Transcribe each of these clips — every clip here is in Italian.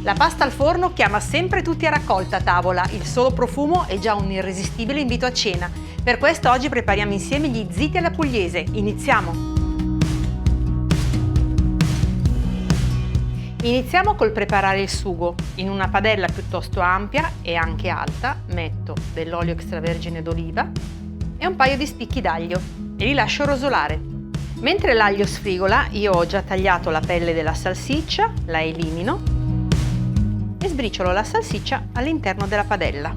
La pasta al forno chiama sempre tutti a raccolta a tavola, il solo profumo è già un irresistibile invito a cena. Per questo oggi prepariamo insieme gli ziti alla pugliese. Iniziamo! Iniziamo col preparare il sugo. In una padella piuttosto ampia e anche alta metto dell'olio extravergine d'oliva e un paio di spicchi d'aglio e li lascio rosolare. Mentre l'aglio sfrigola, io ho già tagliato la pelle della salsiccia, la elimino e sbriciolo la salsiccia all'interno della padella.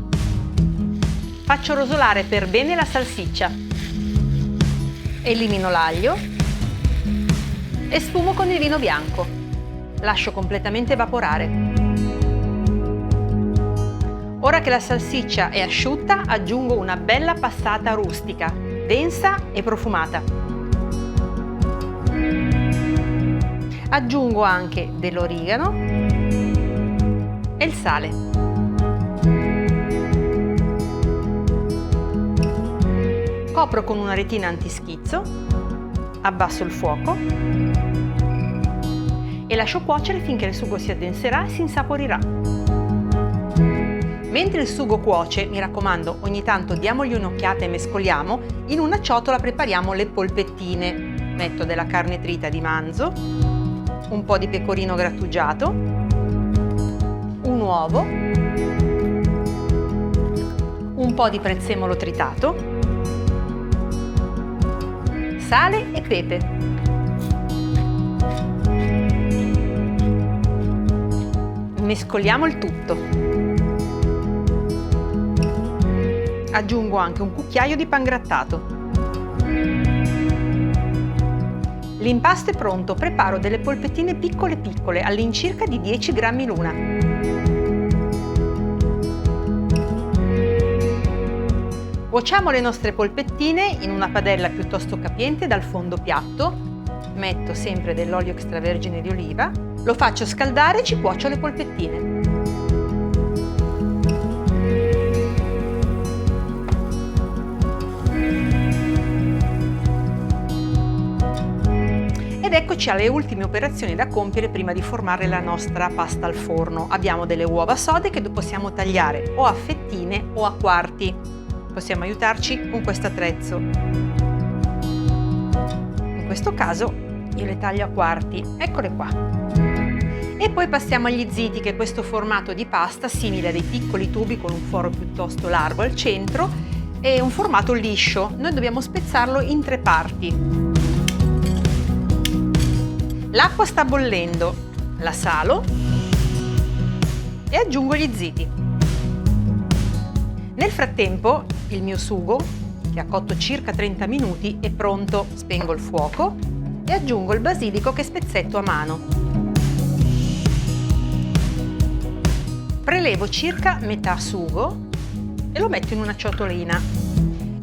Faccio rosolare per bene la salsiccia, elimino l'aglio e sfumo con il vino bianco. Lascio completamente evaporare. Ora che la salsiccia è asciutta, aggiungo una bella passata rustica, densa e profumata. Aggiungo anche dell'origano e il sale. Copro con una retina antischizzo, abbasso il fuoco e lascio cuocere finché il sugo si addenserà e si insaporirà. Mentre il sugo cuoce, mi raccomando, ogni tanto diamogli un'occhiata e mescoliamo, in una ciotola prepariamo le polpettine. Metto della carne trita di manzo, un po' di pecorino grattugiato, un uovo, un po' di prezzemolo tritato, sale e pepe. Mescoliamo il tutto. Aggiungo anche un cucchiaio di pangrattato. L'impasto è pronto, preparo delle polpettine piccole piccole, all'incirca di 10 grammi l'una. Cuociamo le nostre polpettine in una padella piuttosto capiente dal fondo piatto. Metto sempre dell'olio extravergine di oliva. Lo faccio scaldare e ci cuocio le polpettine. Ed eccoci alle ultime operazioni da compiere prima di formare la nostra pasta al forno. Abbiamo delle uova sode che possiamo tagliare o a fettine o a quarti. Possiamo aiutarci con questo attrezzo. In questo caso io le taglio a quarti, eccole qua. E poi passiamo agli ziti, che è questo formato di pasta simile a dei piccoli tubi con un foro piuttosto largo al centro e un formato liscio. Noi dobbiamo spezzarlo in 3 parti. L'acqua sta bollendo, la salo e aggiungo gli ziti. Nel frattempo il mio sugo, che ha cotto circa 30 minuti, è pronto. Spengo il fuoco e aggiungo il basilico che spezzetto a mano. Prelevo circa metà sugo e lo metto in una ciotolina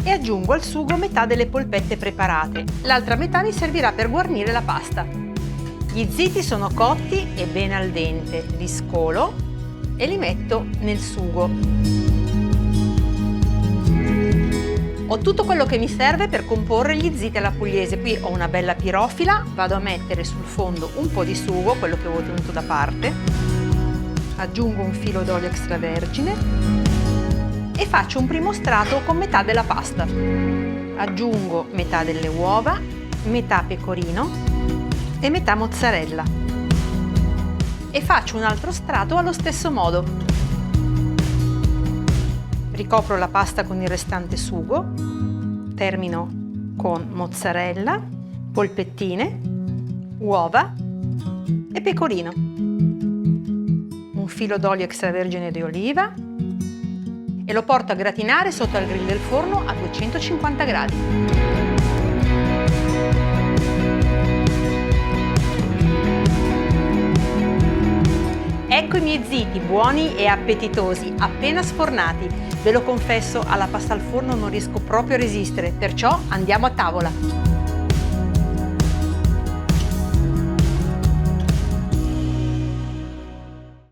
e aggiungo al sugo metà delle polpette preparate. L'altra metà mi servirà per guarnire la pasta. Gli ziti sono cotti e bene al dente, li scolo e li metto nel sugo. Ho tutto quello che mi serve per comporre gli ziti alla pugliese. Qui ho una bella pirofila, vado a mettere sul fondo un po' di sugo, quello che avevo tenuto da parte. Aggiungo un filo d'olio extravergine e faccio un primo strato con metà della pasta. Aggiungo metà delle uova, metà pecorino e metà mozzarella e faccio un altro strato allo stesso modo. Ricopro la pasta con il restante sugo, termino con mozzarella, polpettine, uova e pecorino. Un filo d'olio extravergine di oliva e lo porto a gratinare sotto al grill del forno a 250 gradi. Ecco i miei ziti, buoni e appetitosi, appena sfornati. Ve lo confesso, alla pasta al forno non riesco proprio a resistere, perciò andiamo a tavola.